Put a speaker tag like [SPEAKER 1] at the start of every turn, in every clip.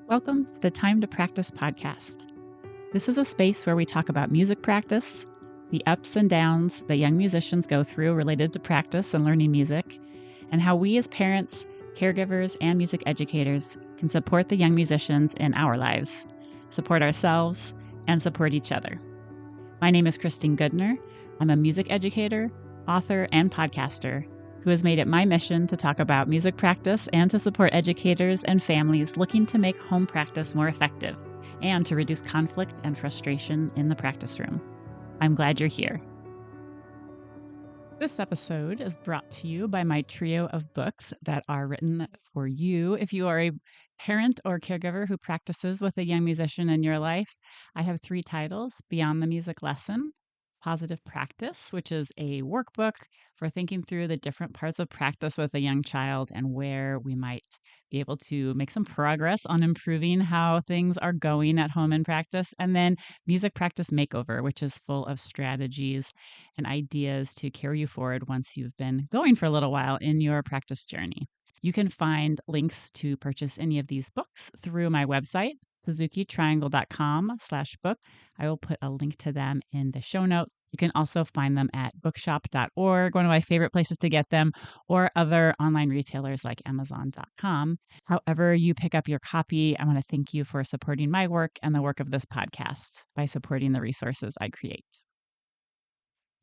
[SPEAKER 1] Welcome to the Time to Practice podcast. This is a space where we talk about music practice, the ups and downs that young musicians go through related to practice and learning music, and how we as parents, caregivers, and music educators can support the young musicians in our lives, support ourselves, and support each other. My name is Christine Goodner. I'm a music educator, author, and podcaster who has made it my mission to talk about music practice and to support educators and families looking to make home practice more effective and to reduce conflict and frustration in the practice room. I'm glad you're here. This episode is brought to you by my trio of books that are written for you. If you are a parent or caregiver who practices with a young musician in your life, I have 3 titles: Beyond the Music Lesson, Positive Practice, which is a workbook for thinking through the different parts of practice with a young child and where we might be able to make some progress on improving how things are going at home in practice. And then Music Practice Makeover, which is full of strategies and ideas to carry you forward once you've been going for a little while in your practice journey. You can find links to purchase any of these books through my website, suzukitriangle.com/book. I will put a link to them in the show notes. You can also find them at bookshop.org, one of my favorite places to get them, or other online retailers like amazon.com. However you pick up your copy, I want to thank you for supporting my work and the work of this podcast by supporting the resources I create.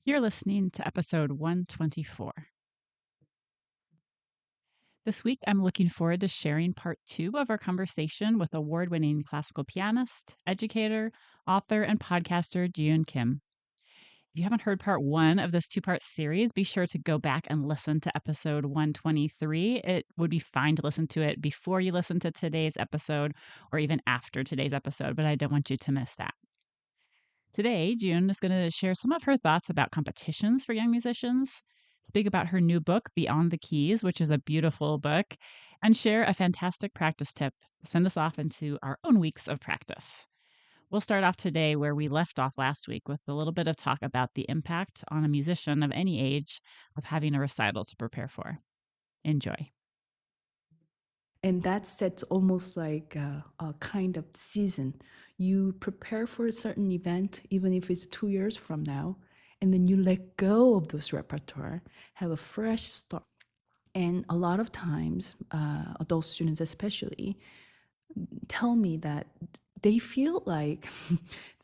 [SPEAKER 1] You're listening to episode 124. This week, I'm looking forward to sharing part 2 of our conversation with award-winning classical pianist, educator, author, and podcaster Jeeyoon Kim. If you haven't heard part 1 of this 2-part series, be sure to go back and listen to episode 123. It would be fine to listen to it before you listen to today's episode or even after today's episode, but I don't want you to miss that. Today, Jeeyoon is going to share some of her thoughts about competitions for young musicians, speak about her new book, Beyond the Keys, which is a beautiful book, and share a fantastic practice tip to send us off into our own weeks of practice. We'll start off today where we left off last week with a little bit of talk about the impact on a musician of any age of having a recital to prepare for. Enjoy.
[SPEAKER 2] And that sets almost like a kind of season. You prepare for a certain event, even if it's 2 years from now, and then you let go of those repertoire, have a fresh start. And a lot of times, adult students especially, tell me that they feel like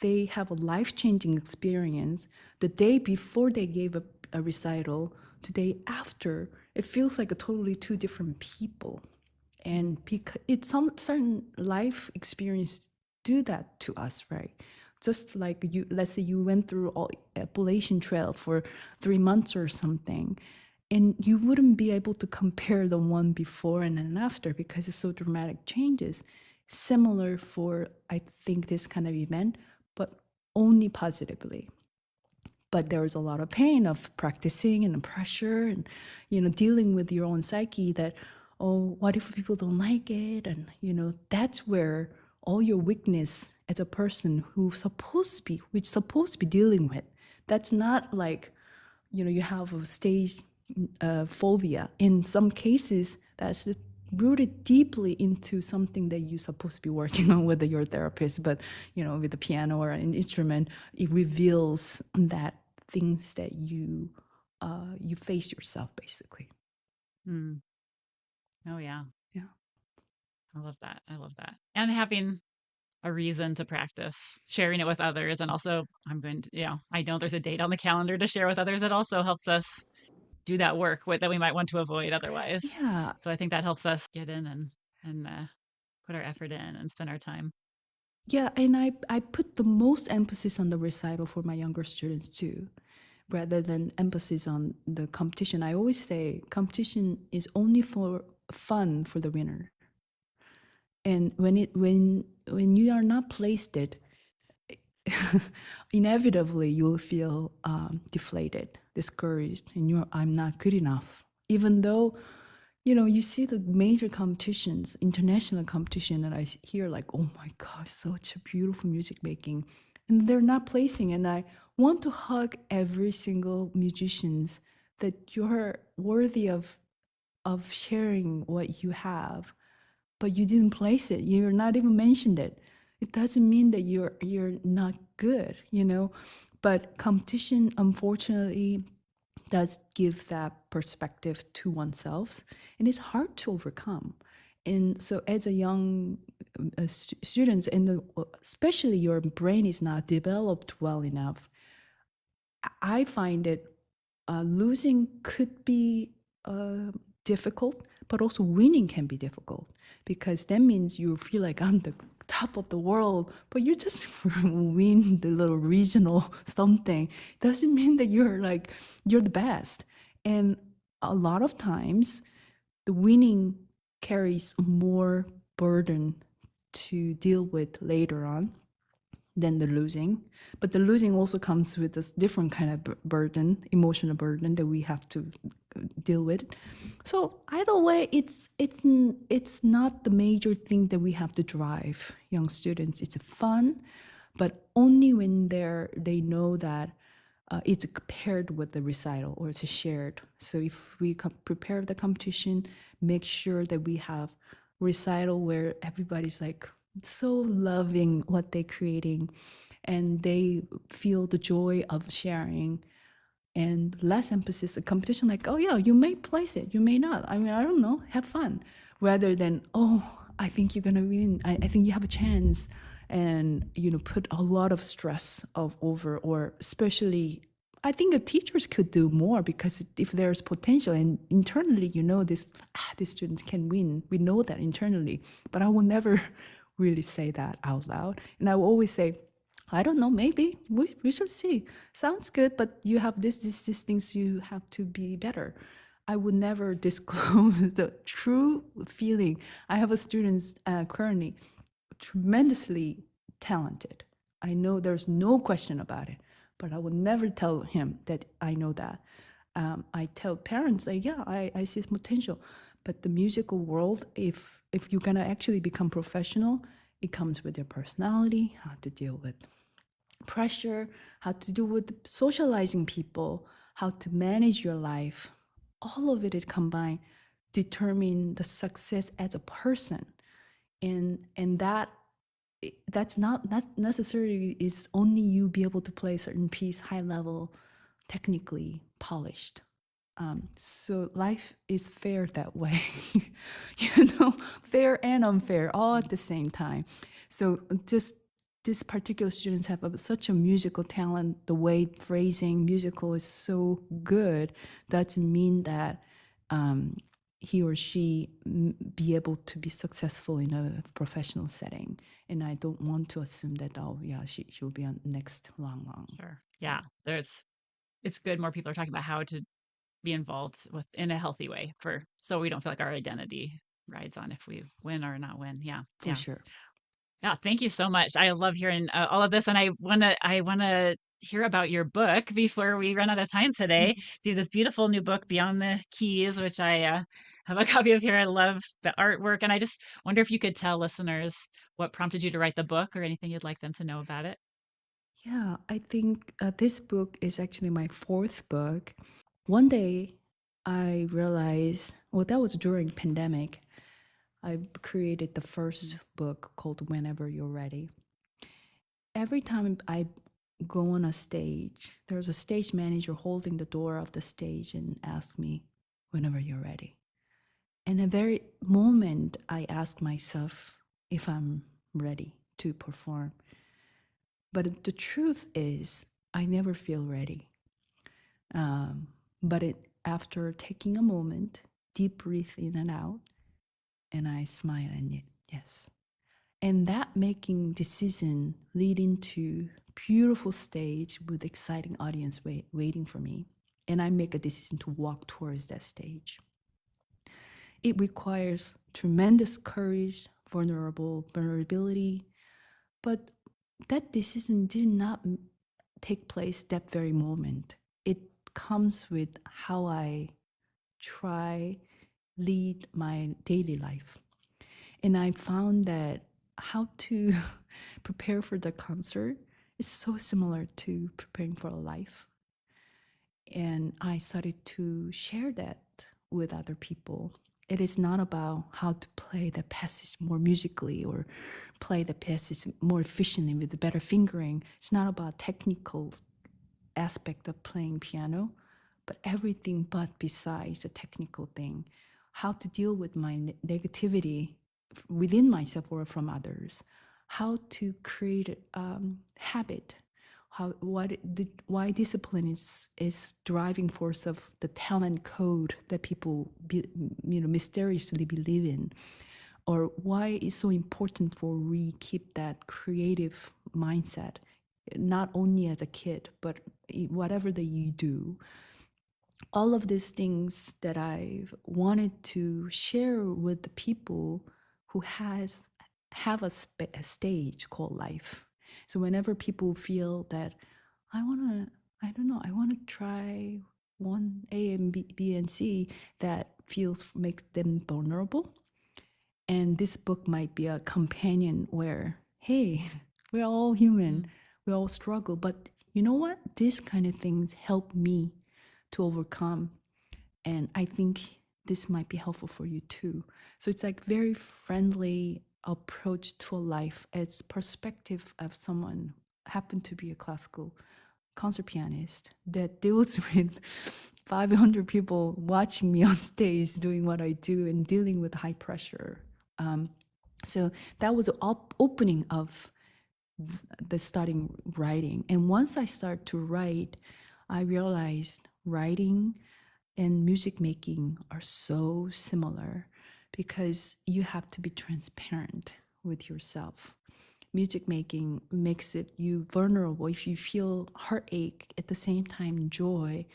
[SPEAKER 2] they have a life-changing experience the day before they gave a recital to the day after. It feels like a totally two different people. And because it's some certain life experience do that to us, right? Just like you, let's say you went through all Appalachian Trail for 3 months or something, and you wouldn't be able to compare the one before and then after because it's so dramatic changes. Similar for, I think, this kind of event, but only positively. But there was a lot of pain of practicing and pressure and, dealing with your own psyche that, oh, what if people don't like it? And, that's where all your weakness as a person which supposed to be dealing with. That's not like, you have a stage phobia. In some cases, that's just rooted deeply into something that you're supposed to be working on, whether you're a therapist, but, with a piano or an instrument, it reveals that things that you face yourself, basically.
[SPEAKER 1] Oh, yeah.
[SPEAKER 2] Yeah.
[SPEAKER 1] I love that. And having a reason to practice, sharing it with others. And also, I know there's a date on the calendar to share with others. It also helps us do that work that we might want to avoid otherwise.
[SPEAKER 2] Yeah.
[SPEAKER 1] So I think that helps us get in and put our effort in and spend our time.
[SPEAKER 2] Yeah. And I put the most emphasis on the recital for my younger students too, rather than emphasis on the competition. I always say competition is only for fun for the winner. And when you are not placed it, inevitably you'll feel deflated, discouraged, and I'm not good enough. Even though, you see the major competitions, international competition, and I hear like, oh my God, such a beautiful music making, and they're not placing. And I want to hug every single musicians that you're worthy of sharing what you have. but you didn't place it. You're not even mentioned it. It doesn't mean that you're not good, you know. But competition, unfortunately, does give that perspective to oneself, and it's hard to overcome. And so, as a young students, and especially your brain is not developed well enough, I find it losing could be difficult, but also winning can be difficult because that means you feel like I'm the top of the world, but you just win the little regional something. Doesn't mean that you're the best. And a lot of times, the winning carries more burden to deal with later on than the losing. But the losing also comes with this different kind of burden, emotional burden that we have to deal with. So either way, it's not the major thing that we have to drive young students. It's fun, but only when they know that it's paired with the recital or it's shared. So if we prepare the competition, make sure that we have recital where everybody's like so loving what they're creating and they feel the joy of sharing, and less emphasis on competition like, oh yeah, you may place it, you may not, I mean, I don't know, have fun, rather than, oh, I think you're gonna win, I think you have a chance, and put a lot of stress of over, or especially I think the teachers could do more, because if there's potential and internally this student can win, we know that internally, but I will never really say that out loud, and I will always say, I don't know, maybe we should see. Sounds good, but you have these things you have to be better. I would never disclose the true feeling. I have a student currently tremendously talented. I know there's no question about it, but I will never tell him that I know that. I tell parents like, yeah, I see his potential, but the musical world, if you're gonna actually become professional, it comes with your personality, how to deal with pressure, how to do with socializing people, how to manage your life. All of it is combined, determine the success as a person. And that's not necessarily is only you be able to play a certain piece high level, technically polished. So life is fair that way, fair and unfair all at the same time. So just this particular students have such a musical talent. The way phrasing musical is so good doesn't mean that he or she be able to be successful in a professional setting. And I don't want to assume that, oh yeah, she'll be on next long.
[SPEAKER 1] Sure. Yeah. It's good more people are talking about how to be involved with in a healthy way so we don't feel like our identity rides on if we win or not win. Yeah.
[SPEAKER 2] For
[SPEAKER 1] Yeah.
[SPEAKER 2] sure.
[SPEAKER 1] Yeah, thank you so much. I love hearing all of this, and I wanna hear about your book before we run out of time today. See this beautiful new book, Beyond the Keys, which I have a copy of here. I love the artwork, and I just wonder if you could tell listeners what prompted you to write the book, or anything you'd like them to know about it.
[SPEAKER 2] Yeah, I think this book is actually my fourth book. One day I realized, well, that was during pandemic. I created the first book called Whenever You're Ready. Every time I go on a stage, there's a stage manager holding the door of the stage and asks me, whenever you're ready. And the very moment I ask myself if I'm ready to perform. But the truth is, I never feel ready. Um, but after taking a moment, deep breath in and out, and I smile and yes. And that making decision leading to beautiful stage with exciting audience waiting for me. And I make a decision to walk towards that stage. It requires tremendous courage, vulnerability, but that decision did not take place that very moment. It comes with how I try lead my daily life. And I found that how to prepare for the concert is so similar to preparing for a life. And I started to share that with other people. It is not about how to play the passage more musically or play the passage more efficiently with better fingering. It's not about technical aspect of playing piano, but everything but besides the technical thing. How to deal with my negativity within myself or from others. How to create habit. Why discipline is driving force of the talent code that people mysteriously believe in, or why it's so important for we keep that creative mindset, not only as a kid but whatever that you do. All of these things that I wanted to share with the people who have a stage called life. So whenever people feel that I don't know, I want to try one A and B and C that makes them vulnerable, and this book might be a companion where, hey, we're all human,
[SPEAKER 1] Mm.
[SPEAKER 2] we all struggle, but you know what? These kind of things help me to overcome. And I think this might be helpful for you too. So it's like very friendly approach to a life. It's perspective of someone happened to be a classical concert pianist that deals with 500 people watching me on stage doing what I do and dealing with high pressure. Um, so that was the opening of the starting writing. And once I start to write, I realized writing and music making are so similar because you have to be transparent with yourself. Music making makes it you vulnerable. If you feel heartache at the same time joy,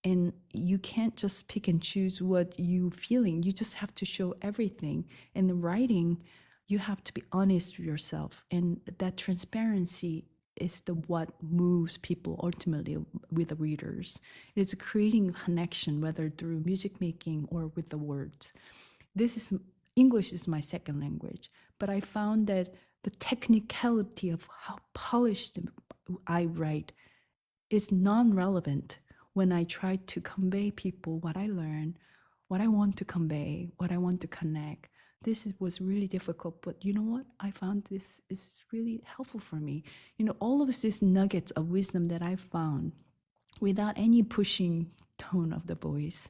[SPEAKER 2] and you can't just pick and choose what you feeling, you just have to show everything. In the writing, you have to be honest with yourself, and that transparency is the what moves people ultimately with the readers. It's creating a connection whether through music making or with the words. This is English is my second language, but I found that the technicality of how polished I write is non-relevant when I try to convey people what I learn, what I want to convey, what I want to connect. Was really difficult, but you know what? I found this is really helpful for me. All of these nuggets of wisdom that I found without any pushing tone of the voice.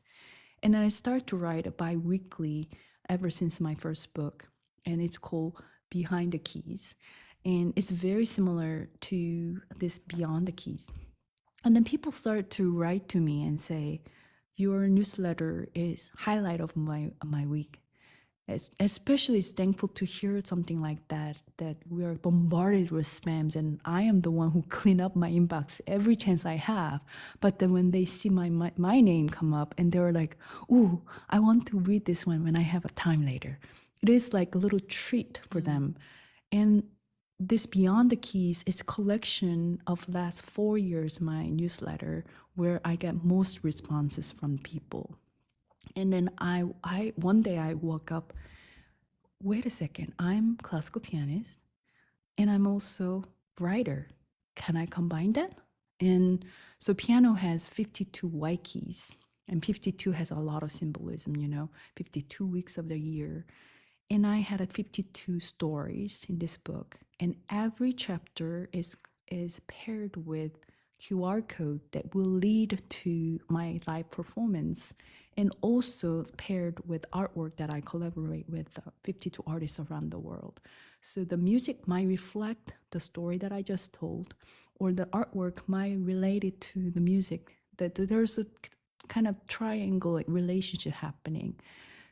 [SPEAKER 2] And I start to write bi-weekly ever since my first book, and it's called Behind the Keys. And it's very similar to this Beyond the Keys. And then people start to write to me and say, your newsletter is highlight of my week. Especially it's thankful to hear something like that we are bombarded with spams, and I am the one who clean up my inbox every chance I have. But then when they see my name come up and they're like, ooh, I want to read this one when I have a time later. It is like a little treat for
[SPEAKER 1] Mm.
[SPEAKER 2] them. And this Beyond the Keys is a collection of last 4 years, my newsletter, where I get most responses from people. And then I one day I woke up, wait a second, I'm classical pianist and I'm also writer. Can I combine that? And so piano has 52 white keys, and 52 has a lot of symbolism, 52 weeks of the year. And I had a 52 stories in this book, and every chapter is paired with QR code that will lead to my live performance, and also paired with artwork that I collaborate with 52 artists around the world. So the music might reflect the story that I just told, or the artwork might relate it to the music. That there's a kind of triangle relationship happening.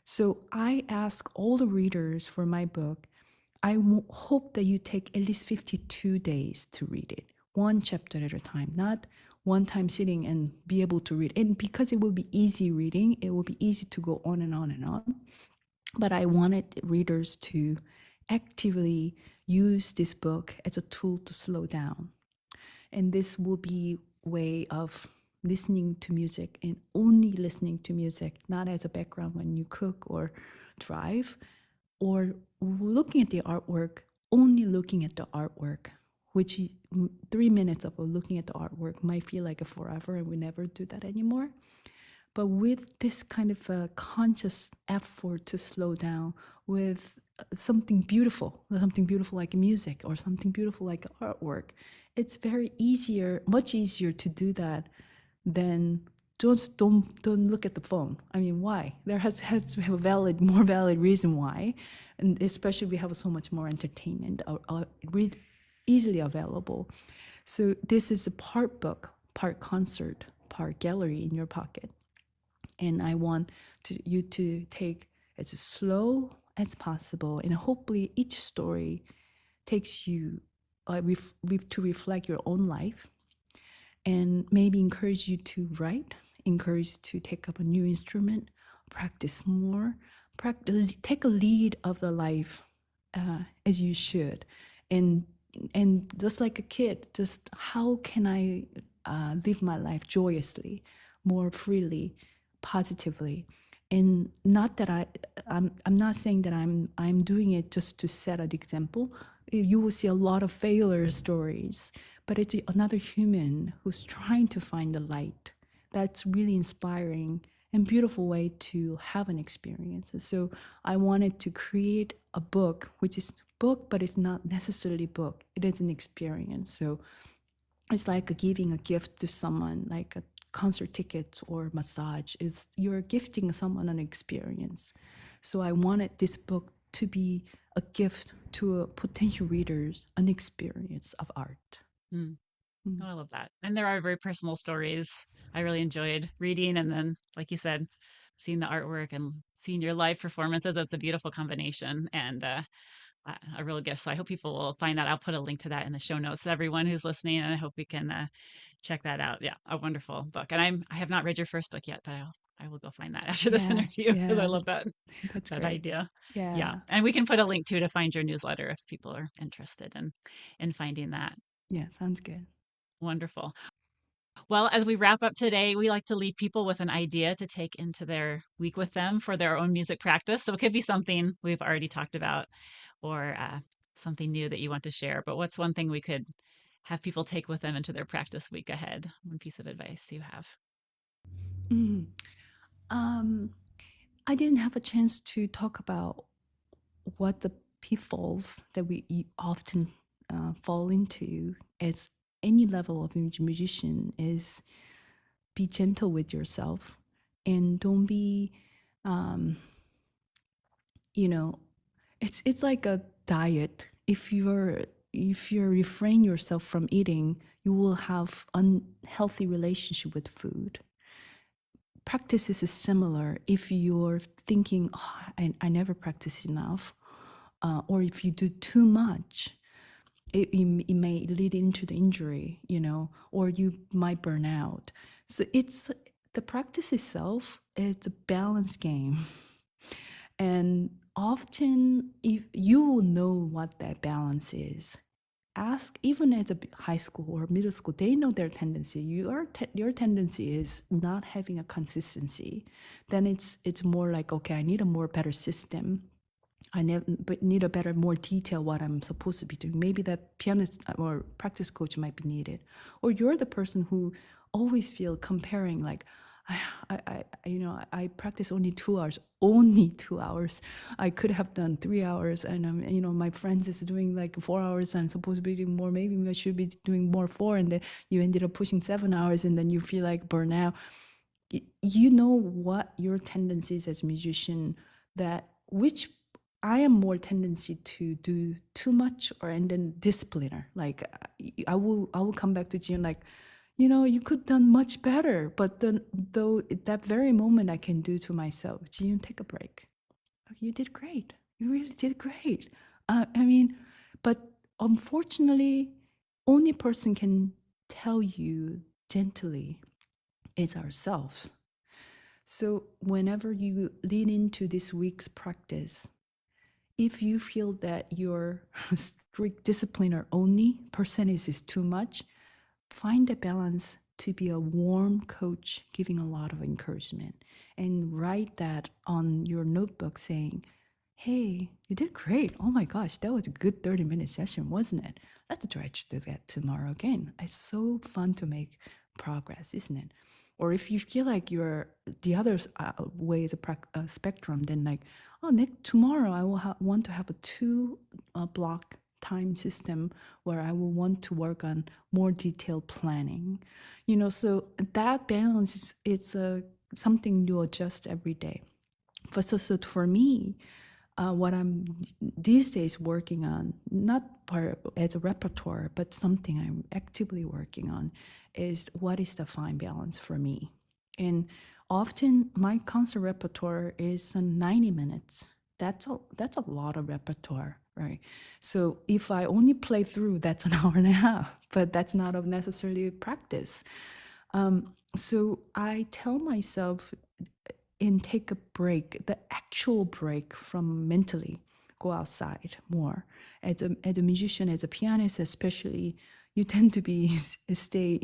[SPEAKER 2] So I ask all the readers for my book, hope that you take at least 52 days to read it, one chapter at a time, not one time sitting and be able to read. And because it will be easy reading, it will be easy to go on and on and on. But I wanted readers to actively use this book as a tool to slow down. And this will be way of listening to music and only listening to music, not as a background when you cook or drive, or looking at the artwork, only looking at the artwork, which 3 minutes of looking at the artwork might feel like a forever, and we never do that anymore. But with this kind of a conscious effort to slow down, with something beautiful like music or something beautiful like artwork, it's very easier, much easier to do that than just don't look at the phone. I mean, why? There has to have a more valid reason why, and especially we have so much more entertainment easily available. So this is a part book, part concert, part gallery in your pocket, and I want you to take as slow as possible, and hopefully each story takes you to reflect your own life, and maybe encourage you to write, encourage to take up a new instrument, practice more, take a lead of the life as you should, and just like a kid, just how can I live my life joyously, more freely, positively, and not that I'm not saying that I'm doing it just to set an example. You will see a lot of failure stories, but it's another human who's trying to find the light. That's really inspiring and beautiful way to have an experience. So I wanted to create a book, which is book, but it's not necessarily book. It is an experience. So it's like giving a gift to someone, like a concert tickets or massage. Is you're gifting someone an experience. So I wanted this book to be a gift to potential readers, an experience of art.
[SPEAKER 1] Mm.
[SPEAKER 2] Mm.
[SPEAKER 1] Oh, I love that. And there are very personal stories. I really enjoyed reading. And then, like you said, seeing the artwork and seeing your live performances. It's a beautiful combination and a real gift. So I hope people will find that. I'll put a link to that in the show notes, everyone who's listening. And I hope we can check that out. Yeah, a wonderful book. And I have not read your first book yet, but I will go find that after this
[SPEAKER 2] Yeah,
[SPEAKER 1] interview because I
[SPEAKER 2] yeah,
[SPEAKER 1] love that
[SPEAKER 2] that's
[SPEAKER 1] that
[SPEAKER 2] great.
[SPEAKER 1] idea. Yeah,
[SPEAKER 2] Yeah,
[SPEAKER 1] and we can put a link to find your newsletter if people are interested in finding that.
[SPEAKER 2] yeah, sounds good.
[SPEAKER 1] Wonderful. Well, as we wrap up today, we like to leave people with an idea to take into their week with them for their own music practice. So it could be something we've already talked about or something new that you want to share. But what's one thing we could have people take with them into their practice week ahead? One piece of advice you have.
[SPEAKER 2] Mm. Um, I didn't have a chance to talk about what the pitfalls that we often fall into as any level of musician is be gentle with yourself and don't be um, you know it's like a diet. If you refrain yourself from eating, you will have unhealthy relationship with food. Practice is similar. If you're thinking, oh, I never practice enough, or if you do too much, it may lead into the injury, or you might burn out. So the practice itself, it's a balance game. And often, if you will know what that balance is, ask even at a high school or middle school, they know their tendency. Your tendency is not having a consistency. Then it's more like, okay, I need a more better system. But need a better, more detail what I'm supposed to be doing. Maybe that pianist or practice coach might be needed, or you're the person who always feel comparing like, I practice only 2 hours, only 2 hours. I could have done 3 hours, and my friends is doing like 4 hours. I'm supposed to be doing more. Maybe I should be doing more four, and then you ended up pushing 7 hours, and then you feel like burnout. You know what your tendencies as a musician, that which I am more tendency to do too much, or and then discipliner. Like I will come back to Jeeyoon like, you could done much better. But then though at that very moment I can do to myself, Jeeyoon, take a break. You did great. You really did great. I mean, but unfortunately, only person can tell you gently is ourselves. So whenever you lean into this week's practice, if you feel that your strict discipliner only percentage is too much, find a balance to be a warm coach giving a lot of encouragement, and write that on your notebook saying, hey, you did great. Oh my gosh, that was a good 30-minute session, wasn't it? Let's try to do that tomorrow again. It's so fun to make progress, isn't it? Or if you feel like you're the other way is a spectrum, then like, oh, next tomorrow I will want to have a two block time system where I will want to work on more detailed planning. So that balance is it's something you adjust every day. So for me, what I'm these days working on, not part as a repertoire, but something I'm actively working on, is what is the fine balance for me. And often my concert repertoire is 90 minutes. That's a lot of repertoire, right? So if I only play through, that's an hour and a half, but that's not of necessarily practice. So I tell myself and take a break, the actual break from mentally, go outside more. As a musician, as a pianist, especially, you tend to be stay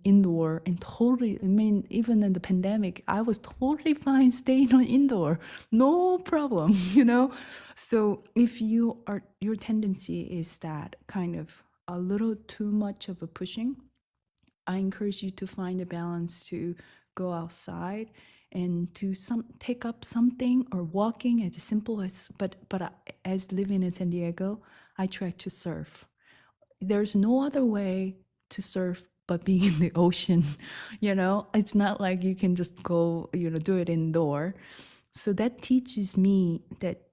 [SPEAKER 2] indoor and totally. I mean, even in the pandemic, I was totally fine staying on indoor, no problem, So if your tendency is that kind of a little too much of a pushing, I encourage you to find a balance to go outside and to take up something or walking as simple as as living in San Diego, I try to surf. There's no other way to surf but being in the ocean. It's not like you can just go, do it indoor. So that teaches me that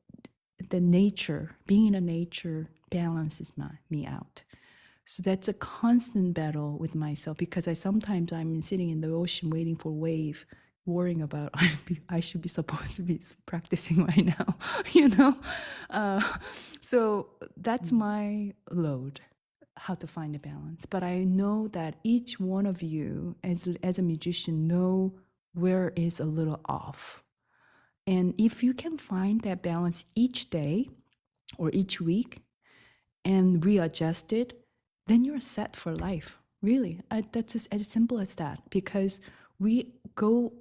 [SPEAKER 2] the nature, being in a nature balances me out. So that's a constant battle with myself because I'm sitting in the ocean waiting for a wave, worrying about I should be supposed to be practicing right now, you know. Uh, so that's
[SPEAKER 1] Mm.
[SPEAKER 2] my load, how to find a balance. But I know that each one of you, as a musician, know where is a little off, and if you can find that balance each day or each week, and readjust it, then you're set for life. Really, that's as simple as that. Because we go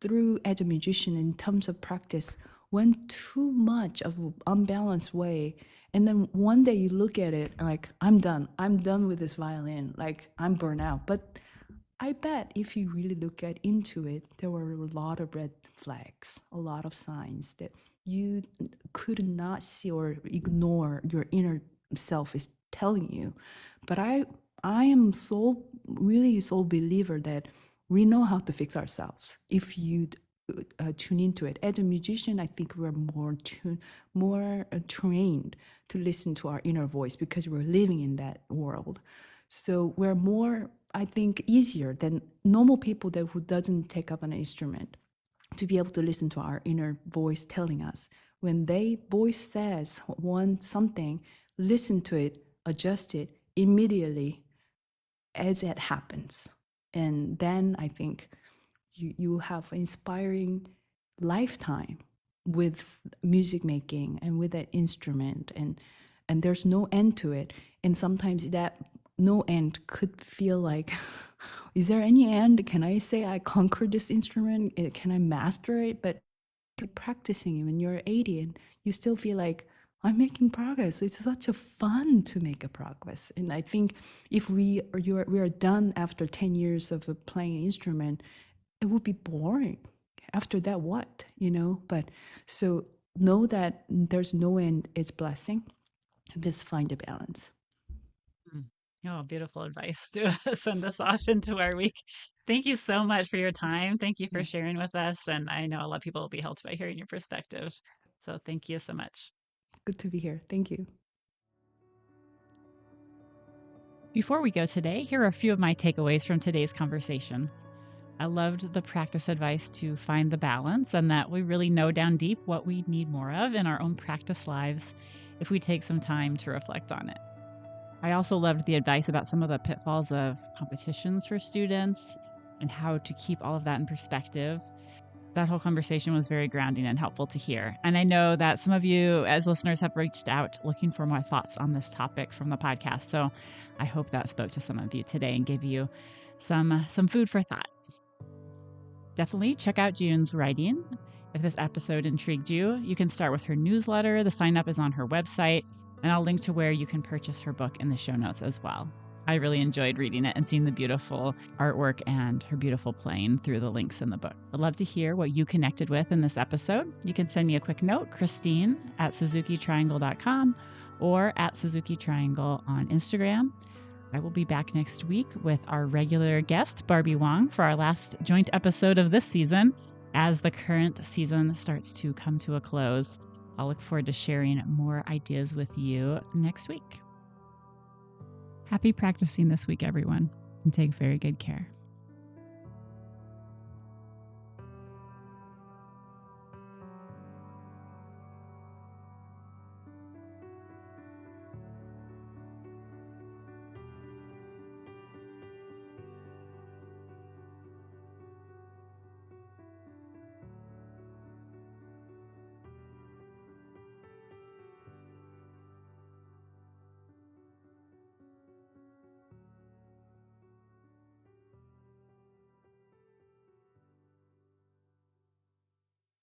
[SPEAKER 2] through as a musician in terms of practice, went too much of an unbalanced way, and then one day you look at it like, I'm done. I'm done with this violin. Like I'm burnt out. But I bet if you really look into it, there were a lot of red flags, a lot of signs that you could not see or ignore your inner self is telling you. But I am so really so believer that we know how to fix ourselves if you tune into it. As a musician, I think we're more trained to listen to our inner voice because we're living in that world. So we're more, I think, easier than normal people that who doesn't take up an instrument to be able to listen to our inner voice telling us. When they voice says one something, listen to it, adjust it immediately as it happens. And then I think you have inspiring lifetime with music making and with that instrument, and there's no end to it. And sometimes that no end could feel like, is there any end? Can I say I conquered this instrument? Can I master it? But you're practicing it when you're 80 and you still feel like I'm making progress. It's such a fun to make a progress. And I think if we are done after 10 years of playing an instrument, it would be boring. After that, what? But so know that there's no end, it's blessing. Just find a balance.
[SPEAKER 1] Mm. Oh, beautiful advice to send us off into our week. Thank you so much for your time. Thank you for
[SPEAKER 2] Yeah,
[SPEAKER 1] sharing with us. And I know a lot of people will be helped by hearing your perspective. So thank you so much.
[SPEAKER 2] good to be here. Thank you.
[SPEAKER 1] Before we go today, here are a few of my takeaways from today's conversation. I loved the practice advice to find the balance and that we really know down deep what we need more of in our own practice lives if we take some time to reflect on it. I also loved the advice about some of the pitfalls of competitions for students and how to keep all of that in perspective. That whole conversation was very grounding and helpful to hear. And I know that some of you, as listeners, have reached out looking for more thoughts on this topic from the podcast. So I hope that spoke to some of you today and gave you some food for thought. Definitely check out Jeeyoon's writing. If this episode intrigued you, you can start with her newsletter. The sign up is on her website, and I'll link to where you can purchase her book in the show notes as well. I really enjoyed reading it and seeing the beautiful artwork and her beautiful playing through the links in the book. I'd love to hear what you connected with in this episode. You can send me a quick note, Christine at SuzukiTriangle.com or at Suzuki Triangle on Instagram. I will be back next week with our regular guest, Barbie Wong, for our last joint episode of this season as the current season starts to come to a close. I'll look forward to sharing more ideas with you next week. Happy practicing this week, everyone, and take very good care.